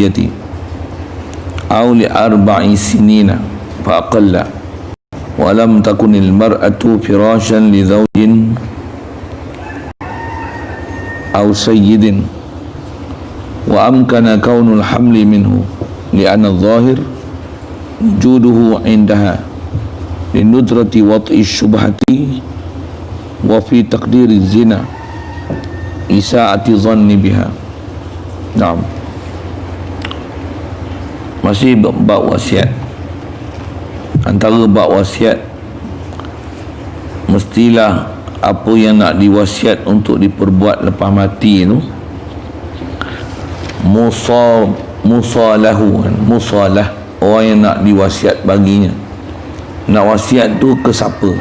wasiyati aw li 4 sinina fa aqalla wa lam takun al mar'atu firashan li zawjin aw sayyidin wa amkana kaunul hamli minhu li'anna adh-dhahir wujuduhu 'indaha linudrati wat'i syubhati wa fi taqdiri zina isaati dhanni biha. Naam. Masih bab wasiat. Antara bab wasiat, mestilah apa yang nak diwasiat untuk diperbuat lepas mati tu musalahu, musalah, orang yang nak diwasiat baginya. Nak wasiat tu ke siapa?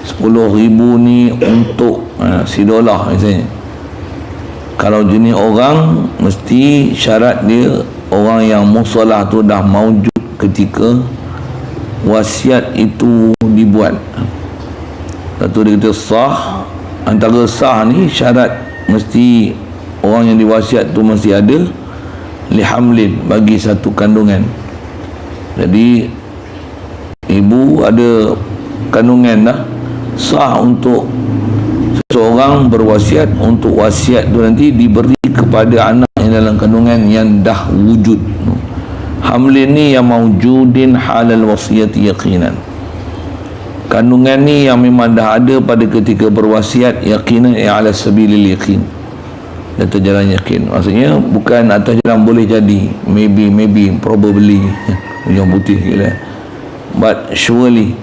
10,000 ni untuk si dolar misalnya. Kalau jenis orang, mesti syarat dia orang yang musalah tu dah maujud ketika wasiat itu dibuat. Satu dia kata sah. Antara sah ni syarat mesti orang yang diwasiat tu mesti ada lihamlin, bagi satu kandungan. Jadi ibu ada kandungan dah, sah untuk seseorang berwasiat untuk wasiat tu nanti diberi kepada anak yang dalam kandungan yang dah wujud. Hamlin ni yang maujudin halal wasiyati yaqinan. Kandungan ni yang memang dah ada pada ketika berwasiat, yaqinan ala sabilil yaqin, atas jalan yakin. Maksudnya bukan atas jalan boleh jadi, maybe, probably, yang putih gila, but surely.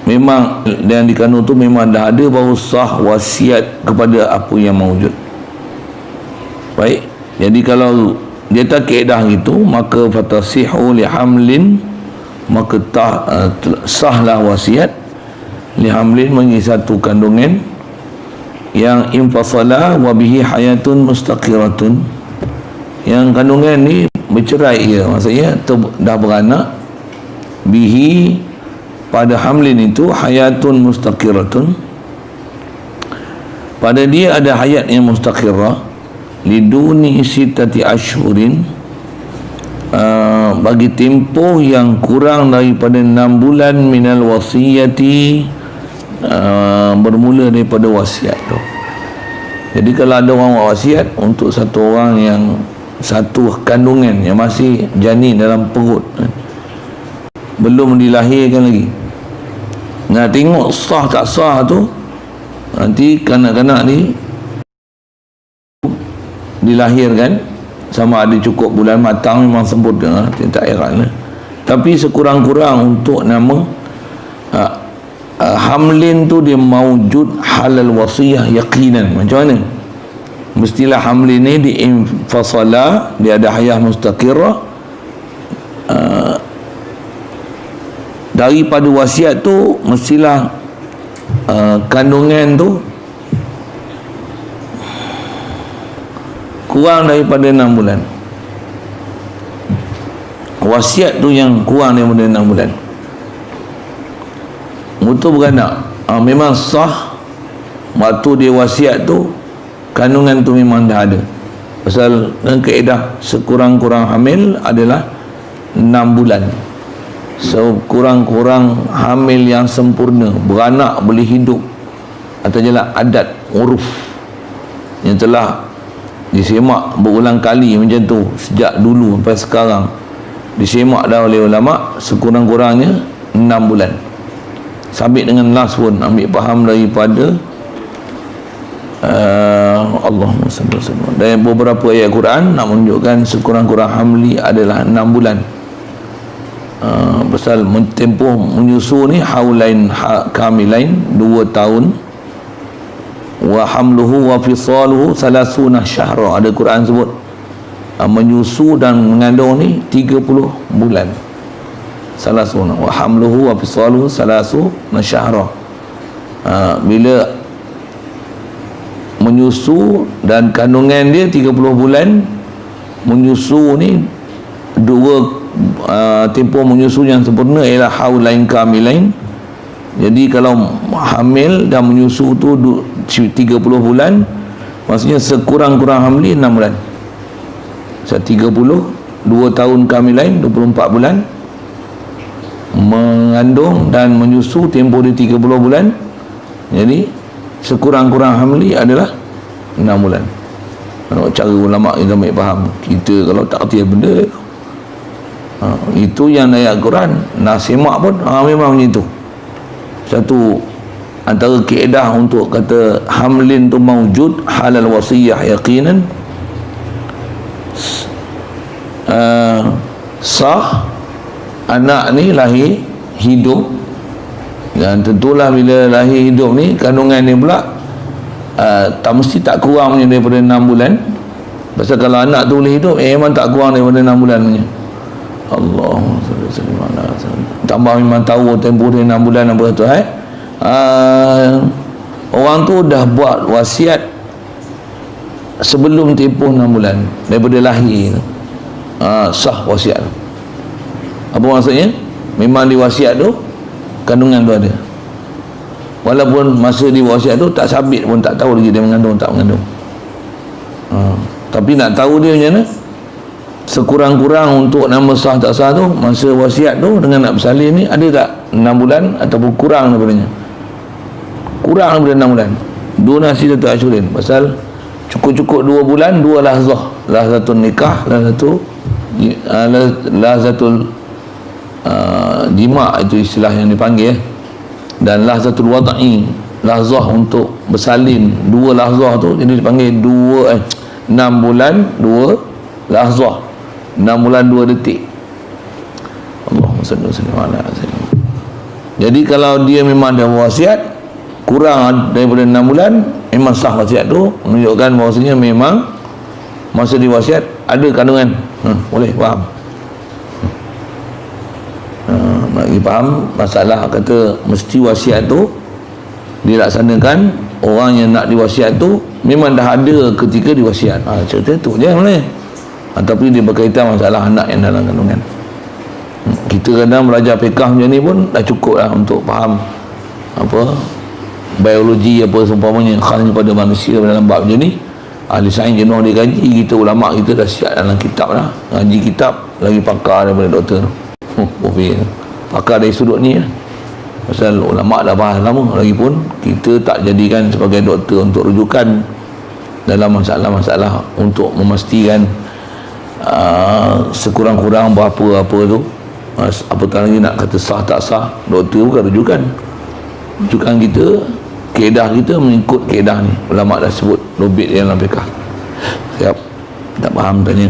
Memang yang dikandung tu memang dah ada, baru sah wasiat kepada apa yang mawujud. Baik, jadi kalau dia tak kaedah gitu, maka fatasihu lihamlin, maka sahlah wasiat lihamlin bagi satu kandungan yang infasala wa bihi hayatun mustaqiratun, yang kandungan ni bercerai dia, maksudnya dah beranak, bihi pada hamlin itu hayatun mustaqiratun, pada dia ada hayat yang mustaqirah, liduni sitati ashhurin, bagi tempoh yang kurang daripada 6 bulan minal wasiyati, bermula daripada wasiat tu. Jadi kalau ada orang wasiat untuk satu orang yang satu kandungan yang masih janin dalam perut, belum dilahirkan lagi, nak tengok sah tak sah tu, nanti kanak-kanak ni dilahirkan sama ada cukup bulan matang, memang sempurna, tak heran lah. Tapi sekurang-kurang untuk nama hamlin tu dia maujud halal wasiyah yaqinan. Macam mana? Mestilah hamlin ni diinfasala, dia ada hayah mustaqirah, daripada wasiat tu mestilah kandungan tu kurang daripada 6 bulan. Wasiat tu yang kurang daripada 6 bulan. Betul beranak, memang sah waktu dia wasiat tu, kandungan tu memang dah ada. Pasal dengan kaedah sekurang-kurang hamil adalah 6 bulan. Sekurang-kurang hamil yang sempurna, beranak boleh hidup atas jalan adat uruf yang telah disemak berulang kali macam tu sejak dulu sampai sekarang, disemak dah oleh ulama, sekurang-kurangnya 6 bulan. Sabit dengan nas pun ambil faham daripada Allahumma salli alaihi wasallam, dan beberapa ayat Quran nak menunjukkan sekurang-kurang hamli adalah 6 bulan. Pasal tempoh menyusu ni haulain kamilain, 2 tahun, wa hamluhu wa fisaluhu 30 syahra, ada Quran sebut menyusu dan mengandung ni 30 bulan. Salasuna wa hamluhu wa fisaluhu 30 syahra. Bila menyusu dan kandungan dia 30 bulan, menyusu ni tempoh menyusu yang sempurna ialah haulain kamilain. Jadi kalau hamil dan menyusu tu 30 bulan, maksudnya sekurang-kurang hamil 6 bulan. 30, 2 tahun kehamilan, 24 bulan, mengandung dan menyusu tempoh dia 30 bulan. Jadi sekurang-kurang hamli adalah 6 bulan. Cara ulama kita ambil faham. Kita kalau tak kerti benda itu yang ayat Quran nak semak pun memang macam itu. Satu antara kaedah untuk kata hamlin tu maujud halal wasiyah yaqinan, sah anak ni lahir hidup, dan tentulah bila lahir hidup ni kandungan ni pula tak mesti tak kurang punya daripada 6 bulan. Pasal kalau anak tu boleh hidup memang tak kurang daripada 6 bulan punya. Allahumma salli ala tambah memang tahu tempoh dia 6 bulan apa tu orang tu dah buat wasiat sebelum tempoh 6 bulan daripada lahir. Sah wasiat. Apa maksudnya? Memang di wasiat tu kandungan tu ada, walaupun masa di wasiat tu tak sabit pun tak tahu lagi dia mengandung tak mengandung. Tapi nak tahu dia macam mana, sekurang-kurang untuk nama sah tak sah tu masa wasiat tu dengan nak bersalin ni ada tak 6 bulan ataupun kurang daripadanya. Kurang daripada 6 bulan donasi satu asyurin. Pasal cukup-cukup 2 bulan 2 lahzah, lahzatul nikah, lahzatul jima' itu istilah yang dipanggil, dan lahzatul wada'i, lahzah untuk bersalin. 2 lahzah tu jadi dipanggil 6 bulan 2 lahzah, 6 bulan 2 detik. Allahumma salli ala sayyidina. Jadi kalau dia memang ada wasiat kurang daripada 6 bulan, memang sah wasiat tu, menunjukkan bahawasanya memang masa di wasiat ada kandungan. Boleh faham? Bagi faham masalah kata mesti wasiat tu dilaksanakan, orang yang nak diwasiat tu memang dah ada ketika diwasiat. Cerita tu je mana. Tapi dia berkaitan masalah anak yang dalam kandungan. Kita kadang belajar fiqah macam ni pun dah cukup lah untuk faham apa biologi apa seumpamanya, khasnya pada manusia dalam bab macam ni. Ahli sains jenuh dia kaji, kita ulama kita dah siap dalam kitab dah, ngaji kitab lagi pakar daripada doktor tu. Pakar dari sudut ni pasal ulama dah bahas lama, lagipun kita tak jadikan sebagai doktor untuk rujukan dalam masalah-masalah untuk memastikan sekurang-kurang berapa-apa tu. Apatah lagi nak kata sah tak sah, doktor bukan rujukan. Rujukan kita, kaedah kita mengikut kaedah ni. Ulama dah sebut lobit dalam fiqh. Siap? Tak faham tanya.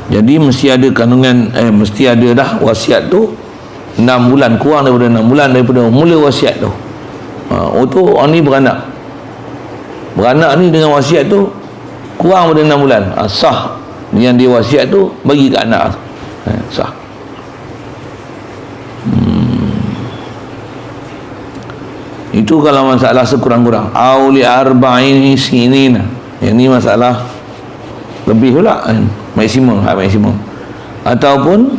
Jadi mesti ada kandungan, mesti ada dah wasiat tu 6 bulan, kurang daripada 6 bulan daripada mula wasiat tu. Tu orang ni beranak ni dengan wasiat tu kurang daripada 6 bulan, sah yang dia wasiat tu bagi ke anak sah. Itu kalau masalah sekurang-kurang. Auli arba'in sinina, yang ni masalah lebih pula maksimum. Ataupun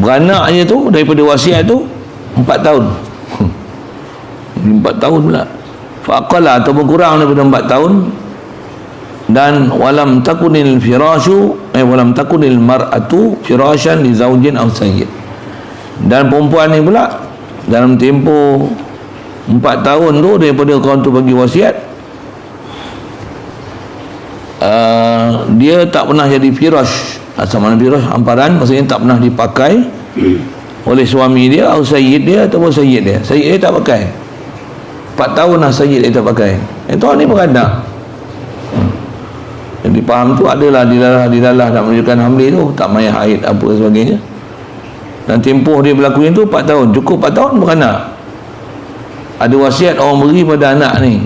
beranaknya tu daripada wasiat tu 4 tahun 4 tahun pula, faqala ataupun kurang daripada 4 tahun, dan walam takunil mar'atu firasyan li zaujin aw sayyid, dan perempuan ni pula dalam tempoh 4 tahun tu daripada kawan tu bagi wasiat, dia tak pernah jadi firash. Asal mana firash? Hamparan, maksudnya tak pernah dipakai oleh suami dia atau sayyid dia ataupun sayyid dia. Sayyid dia tak pakai 4 tahun lah, sayyid dia tak pakai. Itu orang ni beranak. Jadi faham tu adalah dilalah nak menunjukkan hamil tu tak payah haid apa sebagainya, dan tempoh dia berlaku itu 4 tahun, cukup 4 tahun beranak. Ada wasiat orang beri pada anak ni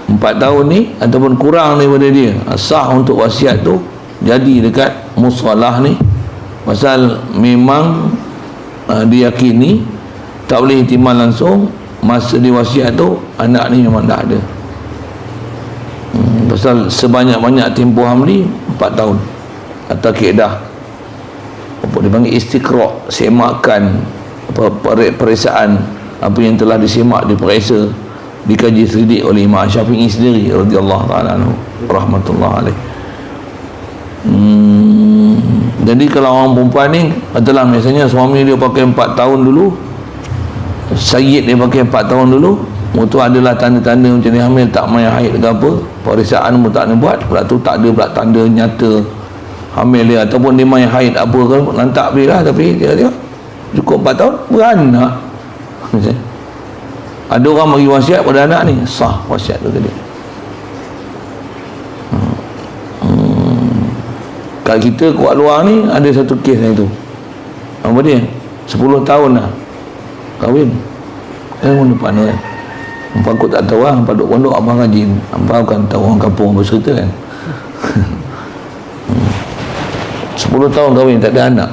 4 tahun ni ataupun kurang daripada dia, sah untuk wasiat tu jadi dekat musalah ni. Pasal memang diyakini tak boleh ihtimal langsung masa di wasiat tu anak ni memang dah ada. Pasal sebanyak-banyak tempoh hamli 4 tahun. Atau kaedah apa dipanggil istiqra', semakan periksaan apa yang telah disemak, diperiksa dikaji selidik oleh Imam Syafi'i sendiri radhiyallahu ta'ala anhu rahmatullah alaih. Jadi kalau orang perempuan ni katalah misalnya suami dia pakai 4 tahun dulu, sayyid dia pakai 4 tahun dulu, itu adalah tanda-tanda macam ni hamil, tak main haid ke apa, pemeriksaan pun tak nak buat, pula tu tak ada pula tanda nyata hamil dia, ataupun dia main haid apa ke, lantak beli lah, tapi dia cukup 4 tahun beranak. Ada orang bagi wasiat pada anak ni, sah wasiat tu tadi. Kat kita kat luar ni ada satu kes yang tu, apa dia 10 tahun dah kahwin, saya pun lupa ni kan. Hampa aku tak tahu lah, hampa duduk pondok abang rajin, hampa kan tahu orang kampung bercerita kan. 10 tahun kahwin tak ada anak,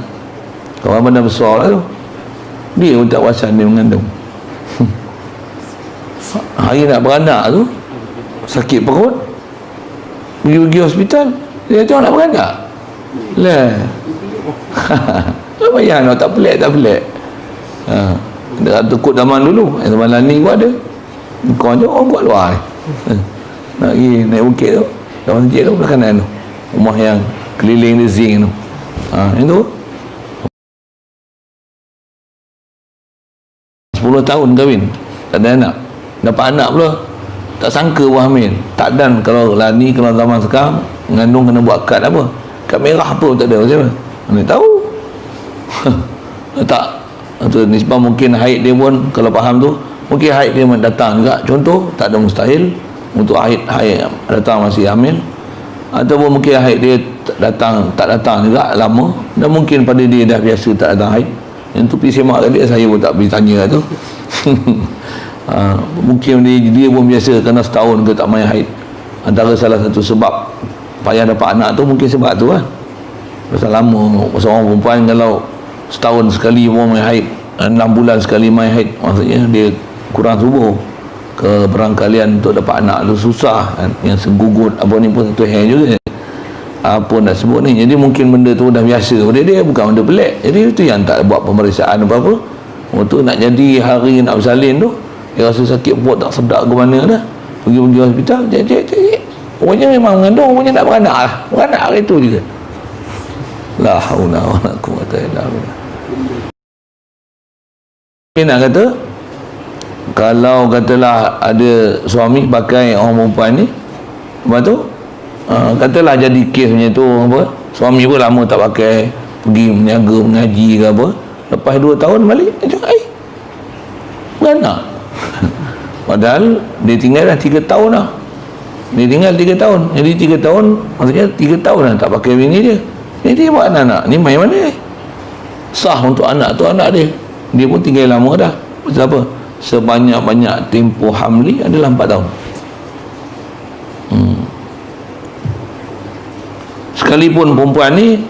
kawan benda besar lah tu, dia pun tak perasan dia mengandung. Hari nak beranak tu sakit perut, pergi hospital, dia tahu nak beranak lah. Payah nak, tak pelik dia tukut zaman dulu, zaman Lani pun ada, kau je orang buat luar ni. Nak pergi naik bukit tu, dalam masjid tu belah kanan tu, rumah yang keliling dia zinc tu, yang tu 10 tahun kahwin tak ada anak, dapat anak pula tak sangka pun hamil. Tak dan kalau Lani, kalau zaman sekarang mengandung kena buat kad apa, kad merah apa pun tak ada, macam mana tahu. Tak tu nisbah mungkin haid dia pun, kalau faham tu mungkin haid dia datang juga, contoh tak ada mustahil untuk haid datang masih hamil, ataupun mungkin haid dia tak datang juga lama, dan mungkin pada dia dah biasa tak datang haid. Yang tu pergi semak dia, saya pun tak pergi tanya tu. Mungkin dia pun biasa kerana setahun ke tak main haid. Antara salah satu sebab payah dapat anak tu mungkin sebab tu kan, pasal lama. Seorang perempuan kalau setahun sekali pun main haid, 6 bulan sekali main haid, maksudnya dia kurang subur. Keberangkalian untuk dapat anak tu susah kan? Yang segugut apa ni pun satu hair juga, apa nak sebut ni. Jadi mungkin benda tu dah biasa pada dia, bukan benda pelik. Jadi itu yang tak buat pemeriksaan apa-apa. Waktu nak jadi hari nak bersalin tu, dia rasa sakit perut tak sedap ke mana dah, pergi hospital, cek rupanya memang mengandung, rupanya nak beranak hari tu juga. La haula wala quwwata illa billah. Ini nak kata, kalau katalah ada suami pakai orang perempuan ni, lepas tu katalah jadi kes macam tu, apa, suami pun lama tak pakai, pergi meniaga mengaji ke apa, lepas 2 tahun balik dia cakap beranak. Padahal dia tinggal dah 3 tahun dah, dia tinggal 3 tahun, jadi 3 tahun maksudnya 3 tahun dah tak pakai bini dia, jadi dia buat anak ni main mana sah untuk anak tu anak dia. Dia pun tinggal lama dah. Pasal apa? Sebanyak-banyak tempoh hamli adalah 4 tahun. Sekalipun perempuan ni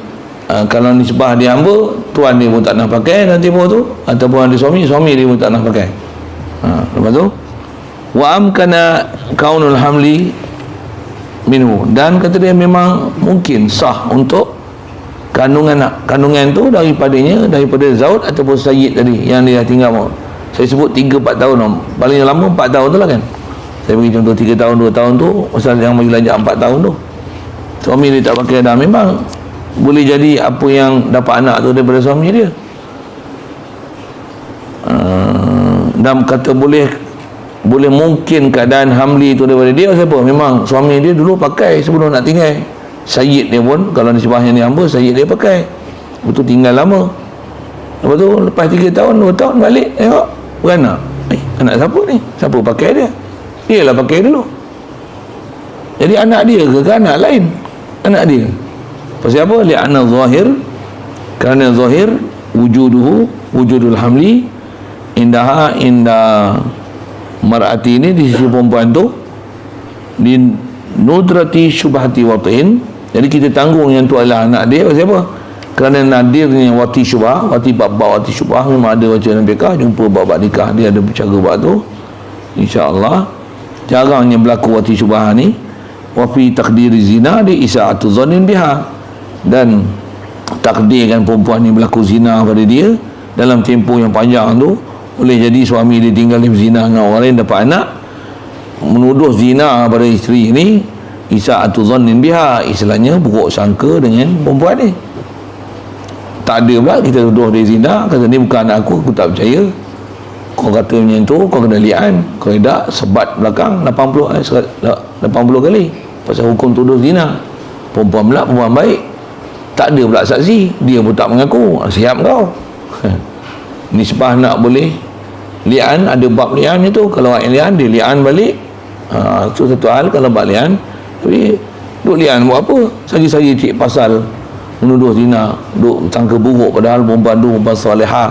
kalau nisbah dia hamba, tuan dia pun tak nak pakai nanti tempoh tu, ataupun ada suami dia pun tak nak pakai. Lepas tu wa amkana kaunul hamli minhu, dan kata dia memang mungkin sah untuk kandungan tu daripada zaud ataupun sayyid tadi yang dia tinggal mau. Saya sebut 3-4 tahun, paling lama 4 tahun tu lah kan. Saya bagi contoh 3 tahun 2 tahun tu, pasal yang bagi lanjut 4 tahun tu suami dia tak pakai dah, memang boleh jadi apa yang dapat anak tu daripada suami dia. Dan kata boleh mungkin keadaan hamli tu daripada dia, siapa? Memang suami dia dulu pakai sebelum nak tinggal. Sayyid dia pun, kalau nisbahnya ni hamba, sayyid dia pakai, betul tinggal lama. Lepas tu lepas 3 tahun 2 tahun balik tengok beranak. Anak siapa ni? Siapa pakai dia? Dia lah pakai dulu. Jadi anak dia ke anak lain? Anak dia. Pasal apa? Li'anna zahir, kerana zahir wujudul hamli inda mar'ati ini, di sisi perempuan tu, di nudrati syubhati watin. Jadi kita tanggung yang tu adalah anak dia. Pasal apa? Kerana nadirnya wati syubhah, bab wati syubhah memang ada baca dalam fiqh, jumpa bab nikah dia ada bercara bab tu, insya-Allah. Jarangnya berlaku wati syubhah ni. Wa fi taqdiri zina di isaatu dhannin biha, dan takdirkan perempuan ni berlaku zina pada dia dalam tempoh yang panjang tu, boleh jadi suami dia tinggal di zina dengan orang lain dapat anak, menuduh zina pada isteri ni isa'atu dhannin biha, istilahnya buruk sangka dengan perempuan ni. Tak ada pula kita tuduh dia zina, kata ni bukan anak aku tak percaya. Kau kata macam tu, kau kena li'an. Kau tidak sebat belakang 80 kali pasal hukum tuduh zina. Perempuan pula perempuan baik, tak ada pula saksi, dia pun tak mengaku. Siap kau. Nisbah nak boleh li'an, ada bab li'an itu. Kalau orang li'an, dia li'an balik. Itu satu hal. Kalau bab li'an, tapi duk li'an buat apa? Saja-saja cik pasal menuduh zina, duk sangka buruk, padahal perempuan tu perempuan salihah.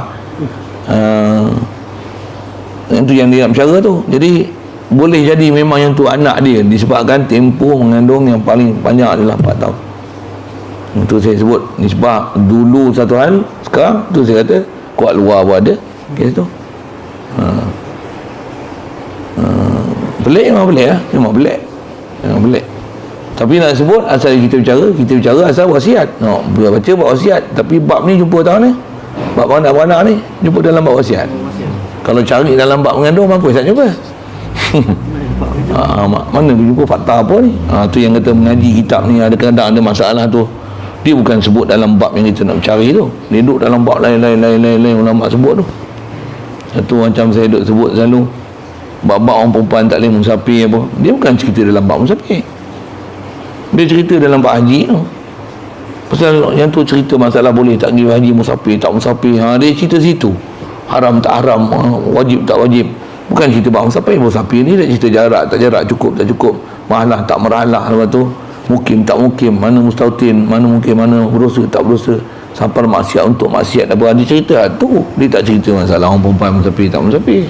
Itu yang dia nak bercara tu. Jadi boleh jadi memang yang tu anak dia, disebabkan tempoh mengandung yang paling panjang adalah 4 tahun. Itu saya sebut nisbah dulu satu hal, sekarang tu saya kata kuat luar pun ada kes tu. Pelik memang pelik lah, memang pelik. Tapi nak sebut asal kita bicara asal wasiat. Dia baca bab wasiat, tapi bab ni jumpa tahun ni, bab anak-anak ni jumpa dalam bab wasiat. Kalau cari dalam bab mengandung mampu tak jumpa. Mana jumpa fakta apa ni? Tu yang kata mengaji kitab ni ada kadang ada masalah tu. Dia bukan sebut dalam bab yang kita nak cari tu. Dia duduk dalam bab lain ulama sebut tu. Satu macam saya duduk sebut selalu bab-bab orang perempuan tak boleh musafir apa. Dia bukan cerita dalam bab musafir. Dia cerita dalam bab haji tu. Pasal yang tu cerita masalah boleh tak pergi haji musafir, tak musafir. Dia cerita situ. Haram tak haram, wajib tak wajib. Bukan cerita bab musafir ni dia cerita jarak tak jarak, cukup tak cukup, mahalah tak merahalah, lepas tu mukim tak mukim, mana mustautin, mana mukim, mana berdosa tak berdosa, sampai maksiat untuk maksiat apa. Dia cerita tu, dia tak cerita masalah orang perempuan musafir tak musafir.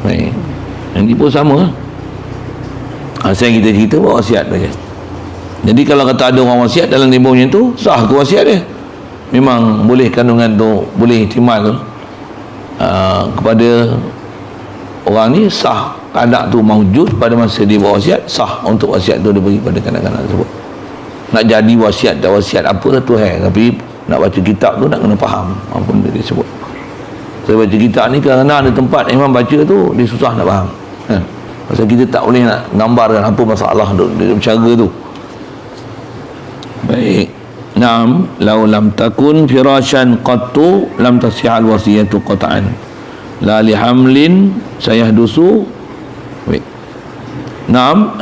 Baik. Yang ni pun sama. Asal kita cerita buat wasiat saja. Jadi kalau kata ada orang wasiat dalam tempoh macam tu, sah ke wasiat dia? Memang boleh kandungan tu boleh ihtimal kepada orang ni, sah anak tu maujud pada masa dia buat wasiat, sah untuk wasiat tu dia bagi pada kanak-kanak tersebut. Nak jadi wasiat tak wasiat apa tu tapi nak baca kitab tu nak kena faham apa benda dia sebut. Saya baca kitab ni kerana ada tempat imam baca tu dia susah nak faham. Pasal kita tak boleh nak gambarkan apa masalah dia bercara tu. Baik. Naam, law lam takun firashan qattu lam tasihal wasiyatu qat'an. La li hamlin sayahdusu. Baik. Naam,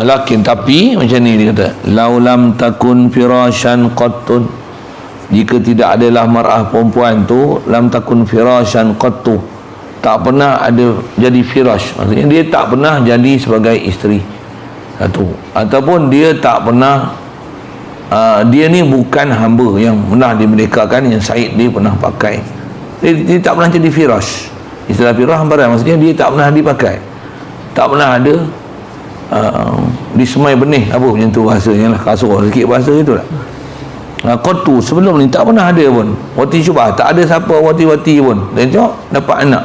lakin tapi macam ni dia kata, law lam takun firashan qattun. Jika tidak adalah mar'ah perempuan tu, lam takun firashan qattu. Tak pernah ada jadi firash. Maksudnya dia tak pernah jadi sebagai isteri. Satu. Ataupun dia tak pernah dia ni bukan hamba yang pernah dimerdekakan, yang Said dia pernah pakai. Dia tak pernah jadi firash. Istilah firash hamparan, maksudnya dia tak pernah dipakai, tak pernah ada disemai benih apa macam tu bahasanya lah, kasur sikit bahasa itu lah. Qattu sebelum ni tak pernah ada pun. Wati syubah tak ada siapa wati-wati pun. Dan tengok dapat anak.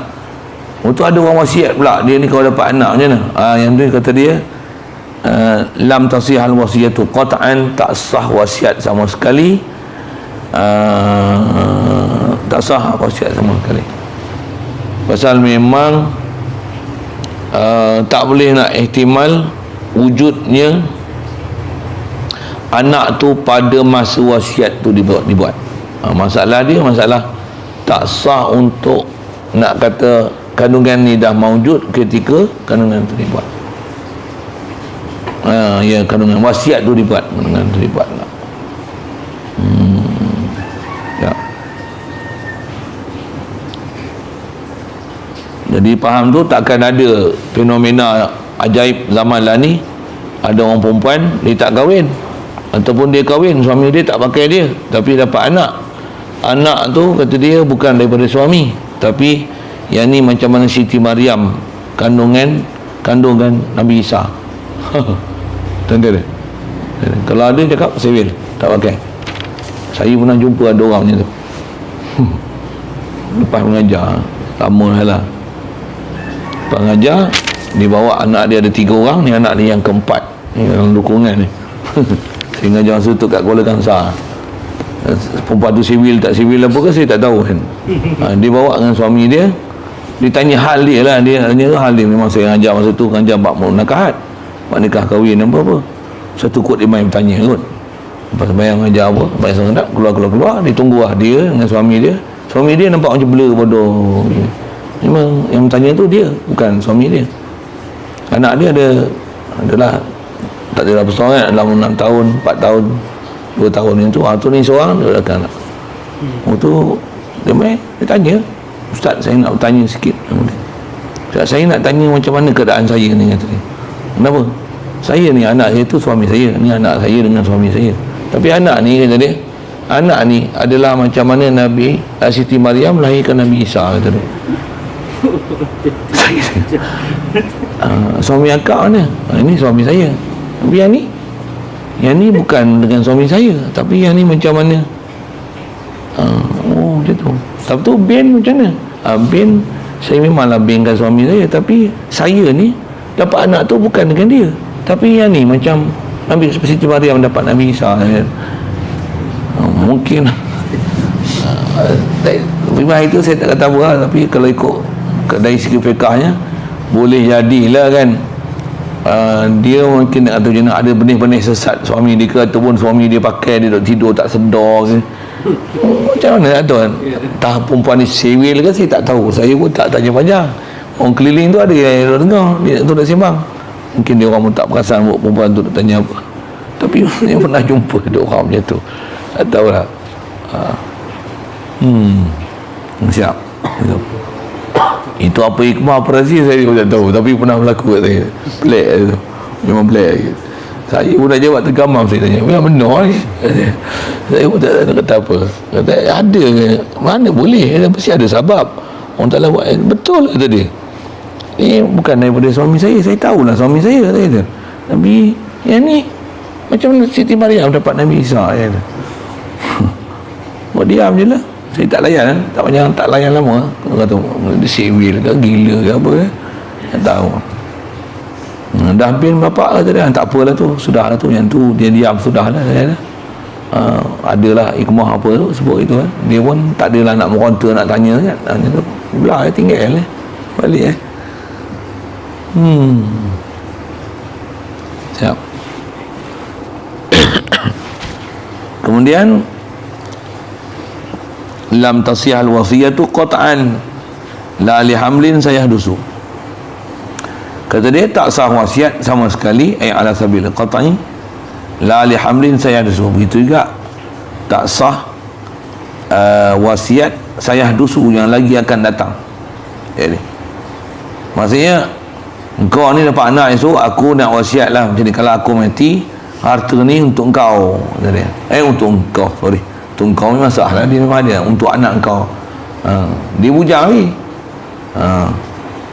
Itu ada orang wasiat pula, dia ni kalau dapat anak macam mana? Yang tu kata dia lam tasihal wasiyatu qat'an, tak sah wasiat sama sekali. Tak sah wasiat sama sekali. Pasal memang tak boleh nak ihtimal wujudnya anak tu pada masa wasiat tu dibuat. Masalah dia masalah tak sah untuk nak kata kandungan ni dah maujud ketika kandungan tu dibuat. Ya, kandungan wasiat tu dibuat, kandungan tu dibuat lah. Ya. Jadi faham tu, takkan ada fenomena ajaib zaman lah ni, ada orang perempuan dia tak kahwin, ataupun dia kahwin, suami dia tak pakai dia, tapi dapat anak tu kata dia bukan daripada suami, tapi yang ni macam mana Siti Maryam kandungan Nabi Isa. Tanda dia. Kalau ada cakap saya tak pakai. Saya pernah jumpa ada orang macam tu. Lepas mengajar lama lah. Lepas mengajar dia bawa anak dia, ada 3 orang, ni anak dia yang keempat, ni yang dukungan ni. Saya mengajar masa tu kat Kuala Kangsar. Perempuan tu sivil tak sivil apa ke saya tak tahu kan. Dia bawa dengan suami dia Ditanya hal dia lah, dia tanya tu hal dia. Memang saya ngajar masa tu, ngajar bab nikahat, bab nikah kahwin apa-apa. Satu kot dia main bertanya kot. Lepas bayang ngajar apa, bayang sendak, keluar, dia tunggu lah dia dengan suami dia. Suami dia nampak macam blur bodoh. Memang yang bertanya tu dia, bukan suami dia. Anak dia adalah tak ada besar kan, dalam 6 tahun, 4 tahun, 2 tahun yang tu. Tu ni seorang dia dah anak. Tu dia main, dia tanya, Ustaz, saya nak bertanya sikit. Ustaz, saya nak tanya macam mana keadaan saya ni, kata dia. Kenapa? Saya ni, anak saya tu suami saya, ni anak saya dengan suami saya. Tapi anak ni, kata dia, anak ni adalah macam mana Nabi Siti Maryam melahirkan Nabi Isa, kata dia. Suami akak mana? Ini suami saya. Tapi yang ni bukan dengan suami saya, tapi yang ni macam mana? Macam tu. Tapi tu Ben macam mana? Ben, saya memanglah benkan suami saya, tapi saya ni dapat anak tu bukan dengan dia, tapi yang ni macam Nabi Siti Maryam dapat Nabi Isa. Mungkin memang itu saya tak kata apa lah, tapi kalau ikut dari segi fiqahnya boleh jadilah kan. Dia mungkin nak kata jenak ada benih-benih sesat suami dia ke, ataupun suami dia pakai dia duduk tidur tak sedar ke. Macam mana tak tahu kan? Entah perempuan ni sewil ke, saya tak tahu. Saya pun tak tanya panjang. Orang keliling tu ada yang dengar dia tu dah sembang. Mungkin dia orang pun tak perasan buat perempuan tu nak tanya apa. Tapi saya pernah jumpa ada orang macam tu. Tak tahulah. Siap. Itu apa hikmah, apa rahsia saya pun tak tahu, tapi pernah berlaku kat saya. Pelik tu. Memang pelik. Saya pun nak jawab tergamam, saya tanya. Memang benar ni. Saya pun tak tahu kata apa. Kata ada ke? Mana boleh? Mesti ada sebab. Orang tak buat. Betul kata dia. Ni bukan daripada suami saya tahulah suami saya, kata dia. Tapi yang ni macam mana Siti Maryam dapat Nabi Isa, ya. Buat diam je lah. Saya tak layan, tak layan lama. Orang kata dia sewil ke, gila ke apa ke, tak tahu. Dah bin bapak kata dia, tak apalah tu, sudahlah tu, yang tu dia diam, sudahlah saya dah. Adalah hikmah apa tu sebut itu kan. Dia pun tak adalah nak meronta, nak tanya kan. Tanya tu belah tinggal balik siap. Kemudian lam tasihal wasiyatu qat'an la li hamlin sayahdusu. Kata dia tak sah wasiat sama sekali, ala sabil qat'i la li hamlin sayahdusu. Begitu juga tak sah wasiat sayahdusu yang lagi akan datang. Jadi maksudnya engkau ni dapat anak esok, aku nak wasiat lah macam ni, kalau aku mati harta ni untuk engkau, kata dia. Untuk engkau, sorry, untuk engkau ni masalah dia, memang ada untuk anak engkau. Dia bujang ni.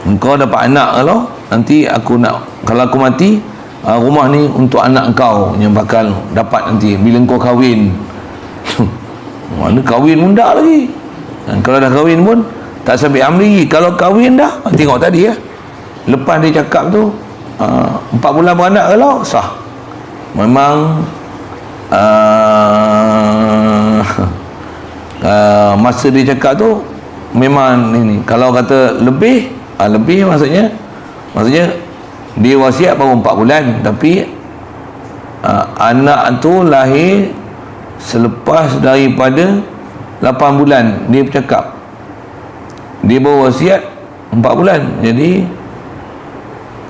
Engkau dapat anak, kalau nanti aku nak, kalau aku mati, rumah ni untuk anak engkau yang bakal dapat nanti bila engkau kahwin. Mana kahwin pun tak lagi. Kalau dah kahwin pun tak sampai amri. Kalau kahwin dah, tengok tadi ya, lepas dia cakap tu 4 bulan beranak, kalau sah. Memang masa dia cakap tu memang ini. Kalau kata lebih, lebih maksudnya dia wasiat baru 4 bulan, tapi anak tu lahir selepas daripada 8 bulan dia bercakap. Dia baru wasiat 4 bulan. Jadi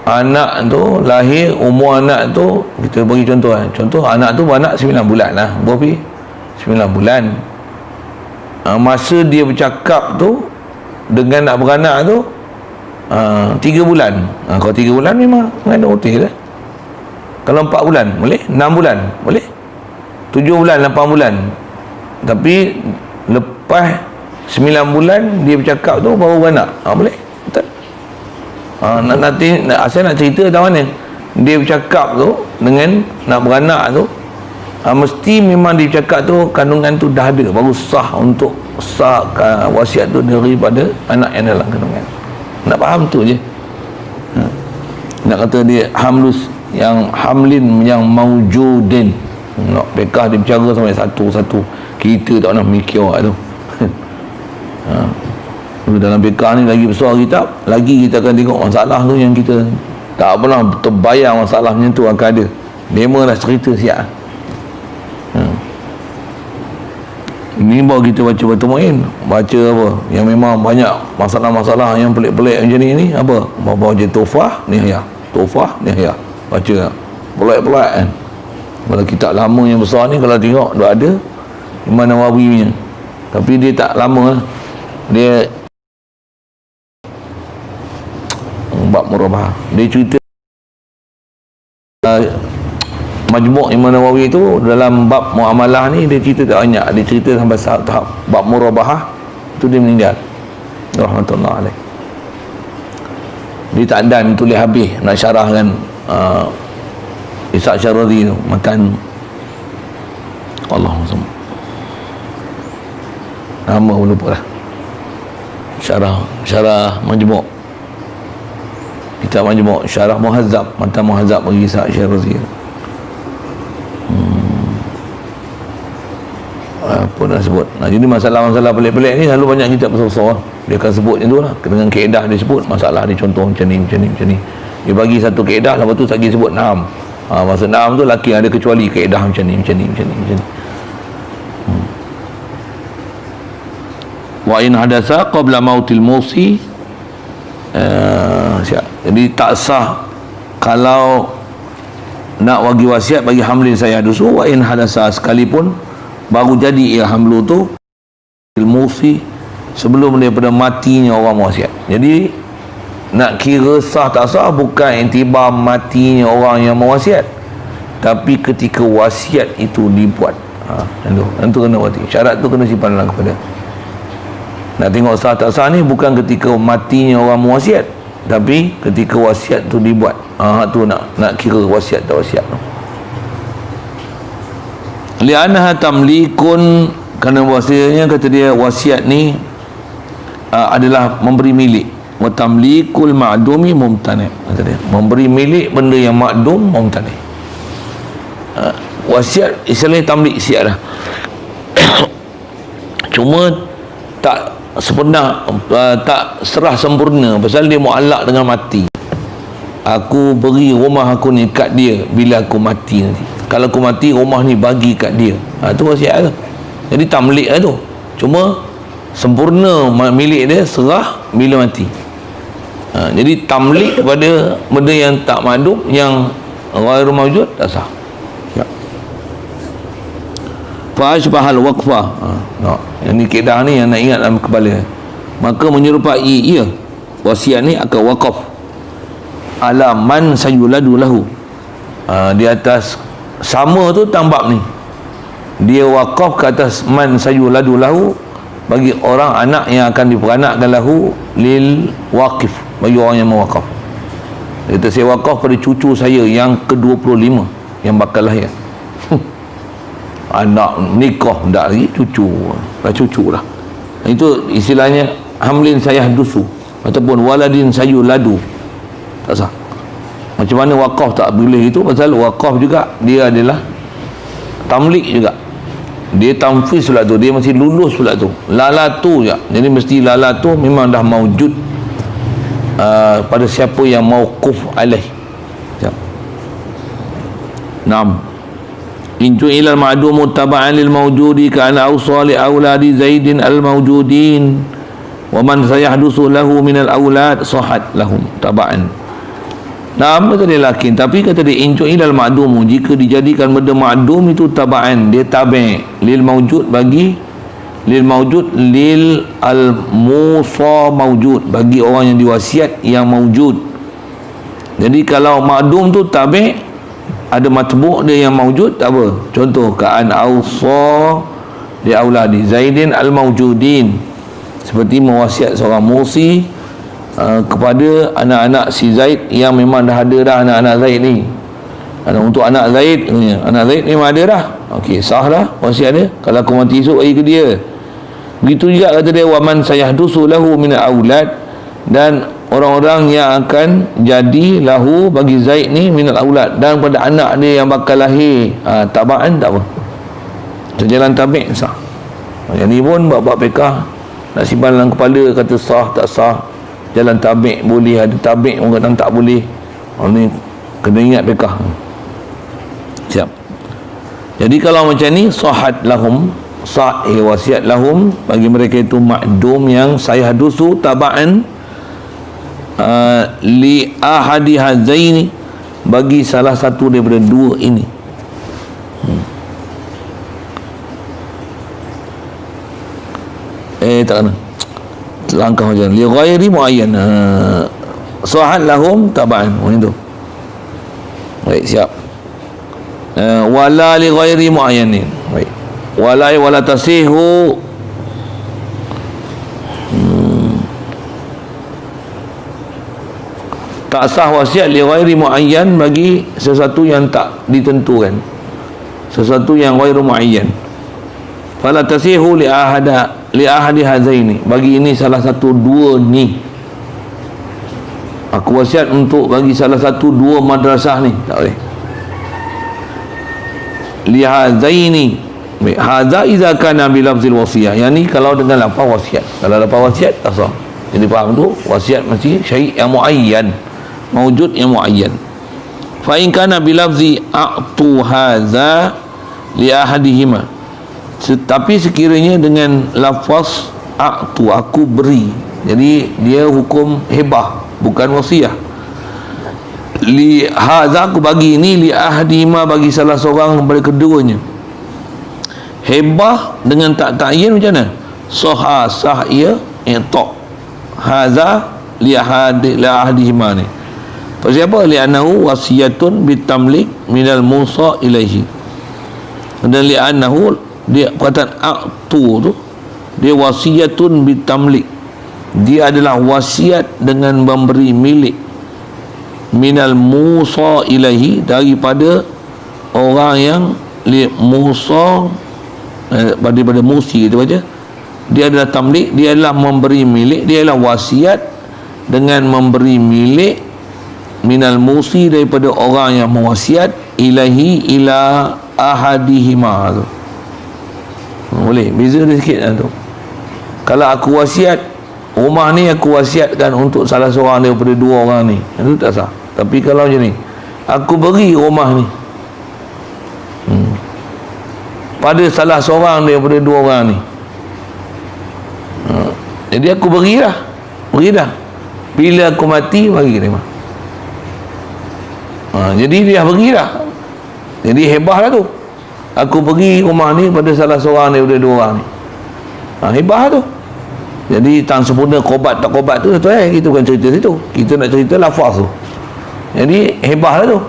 anak tu lahir, umur anak tu, kita bagi contoh contoh anak tu beranak 9 bulan lah, berapa? 9 bulan. Masa dia bercakap tu dengan nak beranak tu 3 bulan. Kalau 3 bulan memang ada otis lah. Kalau 4 bulan boleh, 6 bulan boleh, 7 bulan, 8 bulan. Tapi lepas 9 bulan dia bercakap tu baru beranak, boleh, betul. Nanti saya nak cerita tahu mana dia bercakap tu dengan nak beranak tu, mesti memang dia bercakap tu kandungan tu dah ada, baru sah untuk sah wasiat tu daripada anak yang dalam kandungan. Nak faham tu je. Nak kata dia hamlus, yang hamlin yang maujudin. Nak pekah dia bercara sampai satu-satu, kita tak nak mikir tu. Dalam fiqah ni lagi besar kitab, lagi kita akan tengok masalah tu yang kita tak pernah terbayang masalah macam tu akan ada. Demo lah cerita siap. Ini baru kita baca bertemuin, baca apa yang memang banyak masalah-masalah yang pelik-pelik macam ni apa, bawa je Tufah Nihyah, Tufah Nihyah, baca pelik-pelik kan. Kalau kitab lama yang besar ni kalau tengok dah ada Imam Nawawi punya, tapi dia tak lama lah. Dia bab murabah, dia cerita Majmu' Imam Nawawi tu dalam bab muamalah ni dia cerita tak banyak, dia cerita sampai tahap bab murabahah tu dia meninggal rahmatullah alaih. Dia tak dan tulis habis nak syarahkan Ishaq Syarazi tu makan Allahumma salli nama pun lupa lah. Syarah Majmu', kitab Majmu', syarah Muhazzab, matan Muhazzab bagi Ishaq Syarazi. Apa nak sebut. Jadi masalah-masalah pelik-pelik ni selalu banyak kitab besar-besar. Dia akan sebut macam tu lah, dengan kaedah dia sebut masalah dia, contoh macam ni. Dia bagi satu kaedah, lepas tu lagi sebut naam. Maksud naam tu laki ada kecuali kaedah macam ni. Wa in hadasa qabla mautil musi, jadi tak sah kalau nak bagi wasiat bagi hamlin saya dusu. Wa in hadasa, sekalipun baru jadi ia hamlu tu ilmusi, sebelum daripada matinya orang wasiat. Jadi nak kira sah tak sah bukan intibar matinya orang yang mewasiat, tapi ketika wasiat itu dibuat. Itu kena mati, syarat tu kena simpan dalam kepada. Nak tengok sah tak sah ni bukan ketika matinya orang mewasiat, tapi ketika wasiat tu dibuat. Tu nak kira wasiat tak wasiat tu. Li'annaha tamlikun, kerana bahasanya kata dia wasiat ni adalah memberi milik. Wa tamlikul ma'dumi mumtani', kata dia memberi milik benda yang ma'dum mumtani'. Wasiat istilahnya tamlik siap dah. Cuma tak sebenar, tak serah sempurna pasal dia mu'allak dengan mati. Aku beri rumah aku ni kat dia bila aku mati nanti. Kalau aku mati, rumah ni bagi kat dia. Tu wasiat tu. Jadi tamlik lah tu. Cuma sempurna milik dia serah bila mati. Jadi tamlik kepada benda yang tak madum, yang ghairu mawjud, tak sah. Fa'ashbahal waqfah. Yang ni kaedah ni yang nak ingat dalam kepala. Maka menyerupai ia wasiat ni akan waqaf ala man sayuladu lahu. Di atas sama tu tambak ni, dia wakaf ke atas man sayuladu lahu, bagi orang anak yang akan diperanakkan lahu, lil waqif, bagi orang yang mewakaf. Dia kata saya wakaf pada cucu saya yang ke-25 yang bakal lahir. Anak nikah tak lagi, cucu lah. Itu istilahnya hamlin sayah dusu ataupun waladin sayuladu. Tak sah. Macam mana wakaf tak boleh itu? Pasal wakaf juga dia adalah tamlik juga. Dia tamfiz pula tu, dia masih lulus pula tu. Lalatu je. Jadi mesti lalatu memang dah maujud pada siapa yang mauquf alaih. Naam. Inju ilal ma'dumu taba'an lil mawjudi ka'ana awsa li awladi zaidin al mawjudin wa man sayahdusu lahu minal awlad sahat lahum taba'an. Nama tadi lakin, tapi kata dia inju ilal ma'dumu, jika dijadikan benda ma'dum itu taba'an, dia tabi' lil mawjud, bagi lil mawjud, lil al musa mawjud, bagi orang yang diwasiat yang mawjud. Jadi kalau ma'dum tu tabi', ada matbu' dia yang mawjud, tak apa. Contoh ka'an awsa li auladi zaidin al mawjudin, seperti mewasiat seorang musi kepada anak-anak si Zaid yang memang dah ada dah anak-anak Zaid ni. Untuk anak Zaid ni memang ada dah. Okey, sah lah wasiat dia. Kalau aku mati esok bagi ke dia. Begitu juga kata dia waman sayahdusu lahu min aulad, dan orang-orang yang akan jadi lahu bagi Zaid ni min aulad, dan pada anak dia yang bakal lahir. Tabaan tak apa. Sejalan tabi' sah. Yang ni pun bab-bab fiqah nak simpan dalam kepala, kata sah tak sah, jalan tabik boleh, ada tabik orang kata tak boleh. Ni kena ingat fiqh. Siap. Jadi kalau macam ni, sahat lahum, sahih wasiat lahum, bagi mereka itu ma'dum yang saya hadusu taba'an li ahadi hazaini, bagi salah satu daripada dua ini. Tak kena langkah macam li ghairi muayyan, sahat lahum taba'an, macam tu. Baik, siap. Wala li ghairi muayyanin. Baik, wala tasihu tak sah wasiat li ghairi muayyan, bagi sesuatu yang tak ditentukan, sesuatu yang ghairu muayyan. Fala tasihu li ahadi hazaini, bagi ini salah satu dua ni. Aku wasiat untuk bagi salah satu dua madrasah ni, tak boleh. Li hazaini, hadza idza kana bi lafzil wasiyah, yang ni kalau dengan lafaz wasiat. Kalau lafaz wasiat tak sah. Jadi faham tu, wasiat mesti syai' yang muayyan, mawjud yang muayyan. Fa in kana bi lafzi a'tu hadza li ahadihima, tetapi sekiranya dengan lafaz a'tu, aku beri, jadi dia hukum hibah, bukan wasiah. Li hadza, aku bagi ini, li ahadihima, bagi salah seorang daripada keduanya. Hibah dengan tak ta'yin macam mana? Sah ia i'ta. Hadza li ahadihima ni. Pasal apa? Li'annahu wasiyatun bitamlik minal musa ilaihi. Dan li'annahu, dia perkataan a'tu tu, dia wasiyatun bitamlik, dia adalah wasiat dengan memberi milik, minal musa ilaihi, daripada orang yang musa, daripada musi itu aja. Dia adalah tamlik, dia adalah memberi milik, dia adalah wasiat dengan memberi milik, minal musi, daripada orang yang mewasiat, ilahi ila ahadihima tu. Boleh beza dia sikit lah tu. Kalau aku wasiat rumah ni, aku wasiatkan untuk salah seorang daripada dua orang ni, itu tak sah. Tapi kalau macam ni, aku beri rumah ni pada salah seorang daripada dua orang ni, jadi aku beri dah. Bila aku mati, bagi dia. Jadi dia beri dah. Jadi hebah lah tu. Aku beri rumah ni pada salah seorang daripada dua orang ni. Hebah tu. Jadi tak sempurna kobat tak kobat tu, kita bukan cerita situ. Kita nak cerita lafaz tu. Jadi hebah lah tu.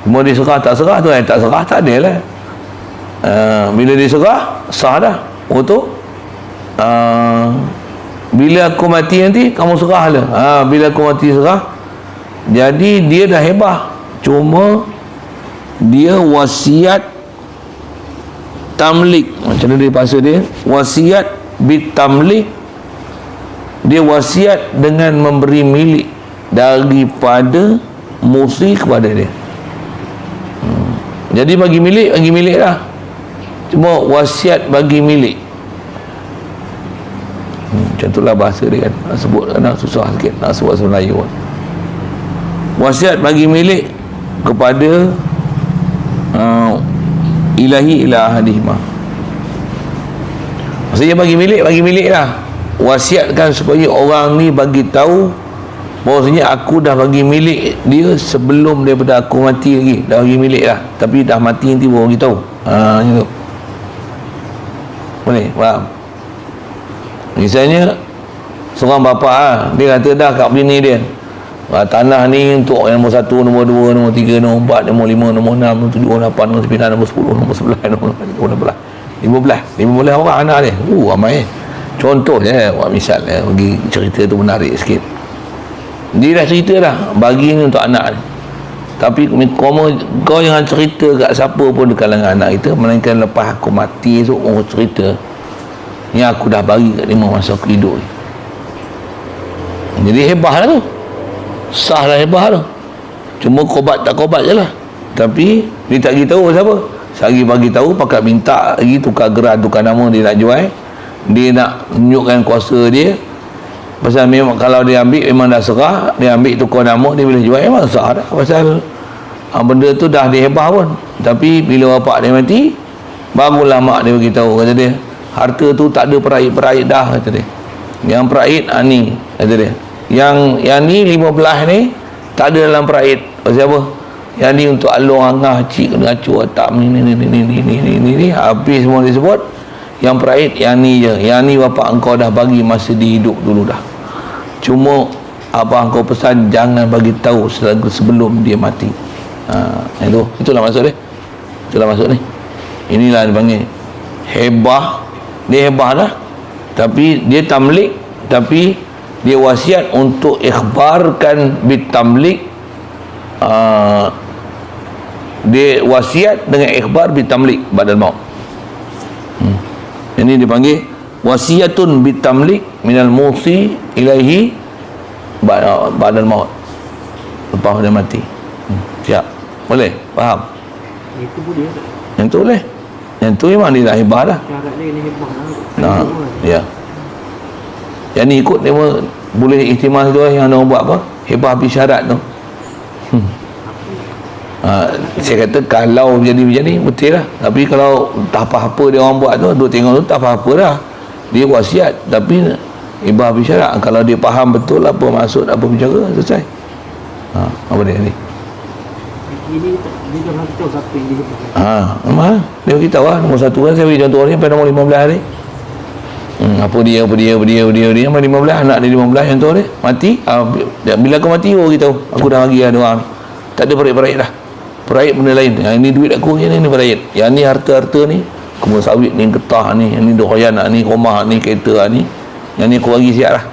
Cuma dia serah tak serah tu, tak serah tak ada lah. Bila dia serah, sah dah. Bila aku mati nanti, kamu serah lah. Bila aku mati serah. Jadi dia dah hebah. Cuma dia wasiat tamlik. Macam mana dia bahasa dia? Wasiat bitamlik. Dia wasiat dengan memberi milik daripada musi kepada dia. Jadi bagi milik lah. Cuma wasiat bagi milik. Macam itulah bahasa dia kan. Nak sebut kan susah sikit, nak sebut bahasa Melayu kan. Wasiat bagi milik kepada ilahi ila ahadihima. Maksudnya bagi milik lah. Wasiatkan supaya orang ni bagi tahu bahawasanya aku dah bagi milik dia sebelum daripada aku mati lagi. Dah bagi milik lah, tapi dah mati nanti baru bagi tahu. Macam tu. Boleh faham? Misalnya seorang bapa dia kata dah kat bini dia, tanah ni untuk yang nombor 1, nombor 2, nombor 3, nombor 4, nombor 5, nombor 6, nombor 7, nombor 8, nombor 9, nombor 10, nombor 11, nombor 15 orang anak dia. Ramai. Contohnya, misal bagi cerita tu menarik sikit. Dia dah cerita dah bagi ni untuk anak ni. Tapi kau jangan cerita kat siapa pun di kalangan anak kita, melainkan lepas aku mati tu orang cerita ni aku dah bagi kat dia masa aku hidup ni. Jadi hebah lah tu, sah lah hebah tu. Cuma kobat tak kobat je lah. Tapi dia tak beritahu siapa. Sehari bagi tahu, pakat minta lagi tukar geran, tukar nama dia nak jual. dia nak tunjukkan kuasa dia. Pasal memang kalau dia ambil memang dah serah, dia ambil tukar nama, dia boleh jual, memang sah dah. Pasal benda tu dah dia hebah pun. Tapi bila bapak dia mati, barulah mak dia beritahu, kata dia, harta tu tak ada peraih dah, kata dia. Yang peraih ni, kata dia. Yang ni 15 ni tak ada dalam peraih. Pasal apa? Yang ni untuk alung angah, cik kena acuh atak ni, habis semua disebut. Yang peraih yang ni je. Yang ni bapak engkau dah bagi masa dia hidup dulu dah. Cuma abang kau pesan jangan bagi tahu sebelum dia mati. Itulah maksud dia. Itulah maksud ni. Inilah dia panggil hebah. Dia hebah dah, tapi dia tamlik, tapi dia wasiat untuk ikhbarkan bitamlik. Dia wasiat dengan ikhbar bitamlik badal maut. Ini dipanggil wasiatun bitamlik minal musi ilaihi badal maut, lepas dia mati. Siap? Boleh? Faham? Itu boleh tak? Yang tu boleh. Yang tu memang dia dah hebah dah. Syarat dia kena hebah Nah, lah. ya. Yang ni ikut dia boleh ihtimal tu yang orang buat apa? Hebah bisyarat tu. Saya kata kalau jadi macam ni betul lah. Tapi kalau tak apa-apa dia orang buat tu, duk tengok tu tak apa-apa dah. Dia wasiat, tapi hebah bisyarat. Kalau dia faham betul apa maksud, apa bicara, selesai. Apa dia ni? Ini dia dah beritahu siapa yang dia hebah. Memang dia beritahu lah. Nombor 1 kan saya beri contoh ni sampai nombor 15 hari. Apa dia sampai 15, anak dia 15 contoh dia mati. Bila aku mati aku beritahu, aku dah bagi ada orang. Tak ada peraih dah. Peraih benda lain. Yang ini duit aku, yang ni peraih. Yang ni harta-harta ni, kebun sawit ni, getah ni, yang ni doyan ni, rumah ni, kereta ni, yang ni aku bagi siap lah.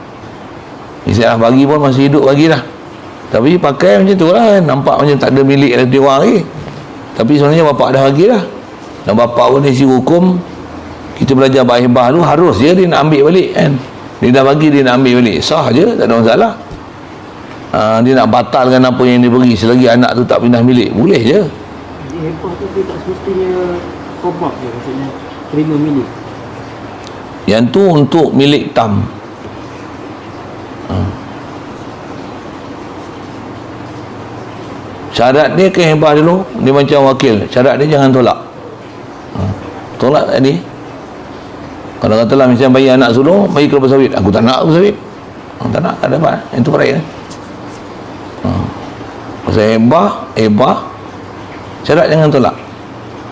Siap lah bagi pun masih hidup bagi dah. Tapi pakai macam tu lah kan. Nampak macam tak ada milik dia orang lagi. Tapi sebenarnya bapak dah bagi dah. Dan bapak pun dari segi hukum, kita belajar bahibah tu harus je dia nak ambil balik kan. Dia dah bagi, dia nak ambil balik, sah je, tak ada masalah. Dia nak batalkan apa yang dia beri selagi anak tu tak pindah milik, boleh je. Jadi hebah tu dia tak semestinya kobak je, maksudnya terima milik. Yang tu untuk milik tam. Syarat dia ke hebah dulu, dia macam wakil. Syarat dia jangan tolak. Tolak tadi, kalau katalah misalnya bayi anak sulung, bayi kelapa sawit, aku tak nak kelapa sawit, tak nak, tak dapat. Yang tu peraih kan. Pasal hebah syarat jangan tolak.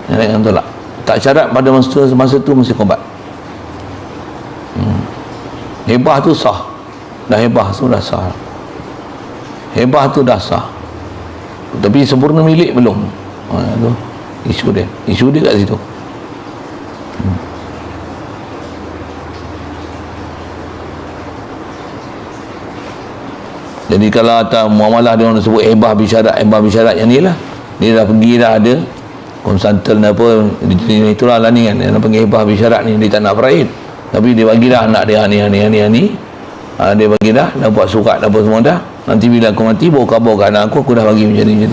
Jangan tolak. Tak syarat pada masa tu mesti kobat. Hebah tu sah. Dah hebah tu dah sah. Hebah tu dah sah. Tapi sempurna milik belum. Tu isu dia. Isu dia kat situ. Jadi kalau atas muamalah dia orang sebut hebah bisyarat yang ni lah, dia dah pergi dah ada konsultan apa itulah lah ni kan, dia panggil hebah bisyarat ni, dia tak nak peraih, tapi dia bagi dah anak dia ni dia bagi dah buat surat apa semua dah. Nanti bila aku mati baru khabar ke anak aku dah bagi macam ni.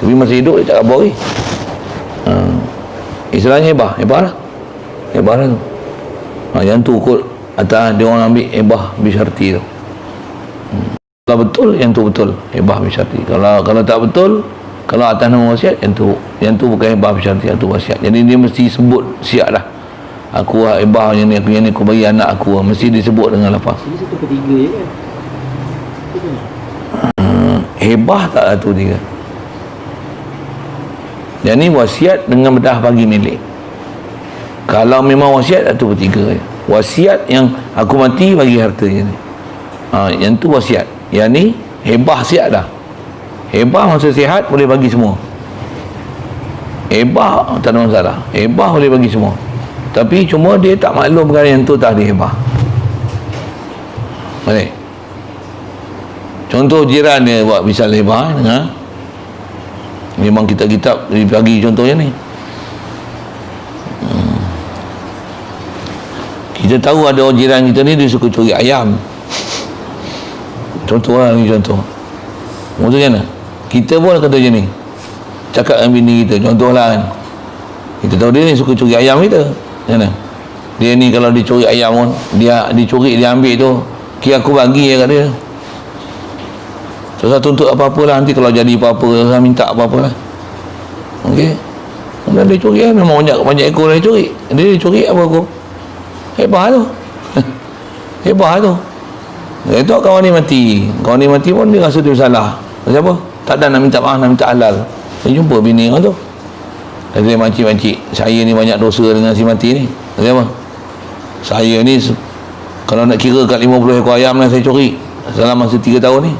Tapi masa hidup dia tak khabar lagi. Istilahnya hebah lah tu. Yang tu kot atas dia orang ambil hebah bisyarti tu. Kalau betul, yang tu betul hebah bisyarti. Kalau tak betul, kalau atas nama wasiat, yang tu bukan hebah bisyarti, yang tu wasiat. Jadi dia mesti sebut siap dah, aku hebah yang ni aku bagi anak aku, mesti disebut dengan lafaz. Ini 1/3 je kan. Hebah tak 1/3. Yang ni wasiat dengan bedah bagi milik. Kalau memang wasiat 1/3 je. Wasiat yang aku mati bagi harta je ni. Yang tu wasiat. Yang ni hebah siap dah. Hebah masa sihat boleh bagi semua. Hebah tak ada masalah. Hebah boleh bagi semua. Tapi cuma dia tak maklum perkara yang tu tak ada hebah. Boleh. Contoh jiran dia buat misal hebah, memang kitab-kitab bagi contohnya ni. Kita tahu ada orang jiran kita ni dia suka curi ayam. Contoh lah ni contoh. Maksudnya mana? Kita pun kata macam ni. Cakap dengan bini kita, contoh lah kan. Kita tahu dia ni suka curi ayam kita. Macam mana? Dia ni kalau dicuri ayam pun, dia dicuri, dia ambil tu, kira aku bagi kat dia. Susah tuntut apa-apa lah, nanti kalau jadi apa-apa, susah minta apa-apa lah. Okey. Kemudian dia curi kan, memang banyak ekor dia curi. Dia curi apa aku? Hebah tu. Hebah tu. Itu kawan ni mati. Kawan ni mati pun dia rasa dia bersalah. Siapa? Tak ada nak minta maaf, nak minta halal. Dia jumpa bini orang tu. Dia makcik-makcik, saya ni banyak dosa dengan si mati ni. Siapa? Saya ni kalau nak kira kat 50 ekor ayam yang saya curi selama masa 3 tahun ni.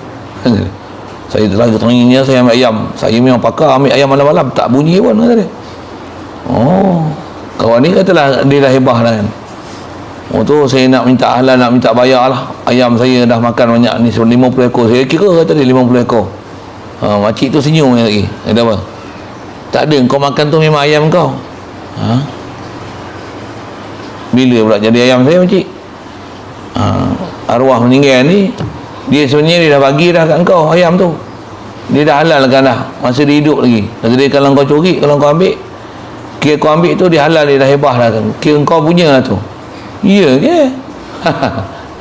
Saya telah teringin saya ambil ayam. Saya memang pakar ambil ayam malam-malam, tak bunyi pun kata dia. Oh, kawan ni katalah dia dah hebah dah kan. Oh tu saya nak minta halal, nak minta bayar lah. Ayam saya dah makan banyak ni 50 ekor. Saya kira kata dia 50 ekor. Makcik tu senyum lagi. Kata apa? Tak ada, kau makan tu memang ayam kau. Bila pula jadi ayam saya, makcik? Arwah meninggal ni, dia sebenarnya dia dah bagi dah kat kau ayam tu. Dia dah halalkan dah masa dia hidup lagi. Kata dia, kalau kau curi, kalau kau ambil, kira kau ambil tu dia halal, dia dah hebah dah, kira kau punya lah tu. Ya ke?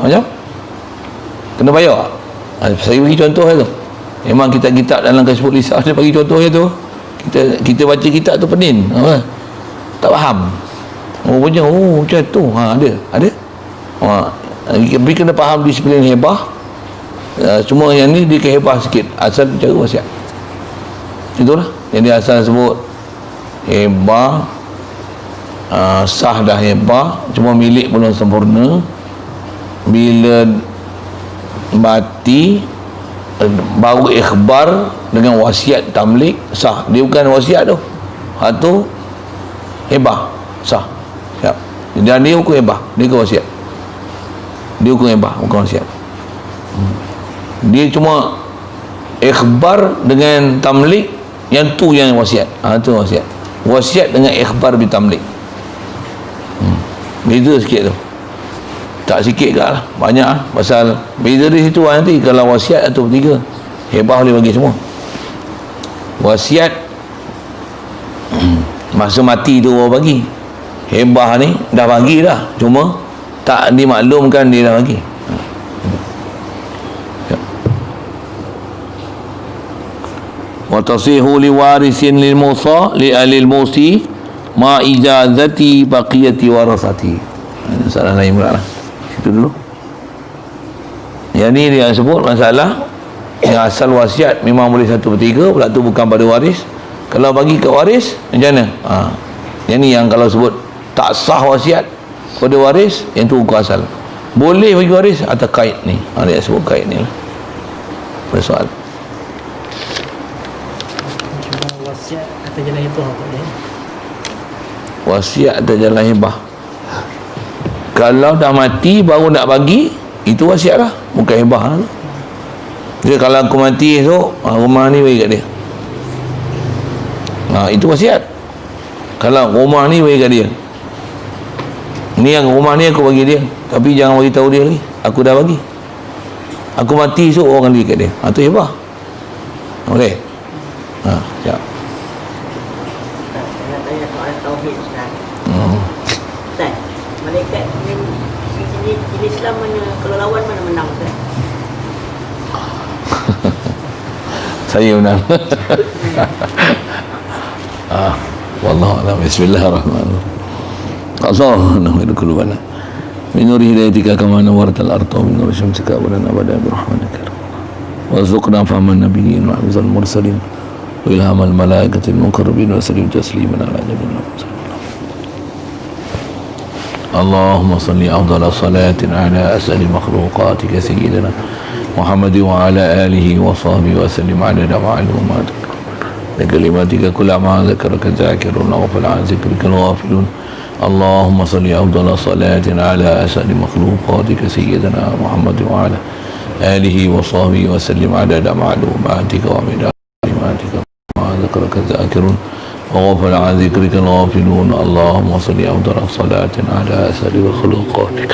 Macam? Kena bayar. Saya bagi contoh tu. Memang kitab-kitab dalam Kasbul Lisan dia bagi contoh tu. Kita baca kitab tu pening. Tak faham. Oh punya, oh macam tu. Ada. Tapi kena faham disiplin hebah. Cuma yang ni dia kehebah sikit. Asal cara wasiat. Itulah yang dia asal sebut hebah. Sah dah hebah, cuma milik belum sempurna. Bila mati baru ikhbar dengan wasiat tamlik, sah. Dia bukan wasiat tu, tu hebah, sah. Siap. Dan dia hukum hebah, dia ke wasiat. Dia hukum hebah, bukan wasiat. Dia cuma ikhbar dengan tamlik, yang tu yang wasiat. Tu wasiat. Wasiat dengan ikhbar bi tamlik. Beza sikit tu. Tak sikit ke lah, banyak lah. Pasal beza di situ nanti kalau wasiat atau bertiga, hebah boleh bagi semua. Wasiat masa mati tu orang bagi. Hebah ni dah bagi dah, cuma tak dimaklumkan dia dah bagi. Wa tasihu li warisin lil musa li alil musi ma ijazati baqiyati warasati. Masalah lain pula lah. Situ dulu. Yang ni dia sebut masalah yang asal wasiat memang boleh 1/3, pula tu bukan pada waris. Kalau bagi ke waris macam mana? Yang ni yang kalau sebut tak sah wasiat pada waris, yang tu hukum asal. Boleh bagi waris atau kait ni. Dia sebut kait ni lah. Bersoal. Wasiat atau jalan itu apa dia? Wasiat atau jalan hebah, kalau dah mati baru nak bagi, itu wasiat lah, bukan hebah lah. Jadi kalau aku mati esok, rumah ni bagi kat dia, itu wasiat. Kalau rumah ni bagi kat dia, ni yang rumah ni aku bagi dia, tapi jangan bagi tahu dia lagi, aku dah bagi. Aku mati esok orang bagi kat dia, tu hebah. Boleh? Siap. Malaikat jenis Islam mana, kalau lawan mana menang kan? Saya menang. Wallahu a'lam. Bismillahirrahmanirrahim. Allahumma nahmidu qulubana min nuri hidayatika kama nawwartal arda min nuri syamsika wa lana abada bi rahmatika warzuqna fahman nabiyyin wa hifzal mursalin wa ilhamal malaikatil muqarrabin wa sallim tasliman ala nabiyyina اللهم صل أفضل صلاة على أسأل مخلوقاتك سيدنا محمد وعلى آله وصحبه وسلم عدد معلوماتك لكلماتك كل ما ذكرك الذاكرون وغفل عن ذكرك الغافلون اللهم صل أفضل صلاة على أسأل مخلوقاتك سيدنا محمد وعلى آله وصحبه وسلم عدد معلوماتك ومداد كلماتك ما ذكرك الذاكرون وغفل عن ذكرك الغافلون اللهم صل أفضل صلاة على أسأل مخلوقاتك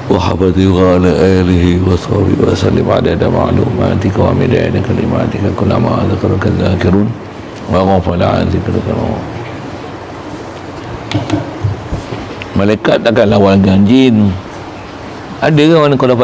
وحفظه وعلى آله وصحبه وسلم عدد معلوماتك ومداد كلماتك كلما ذكرك الذاكرون وغفل عن ذكرك الغافلون Malaikat takkan lawan dengan jin. Ada ke mana kau dapat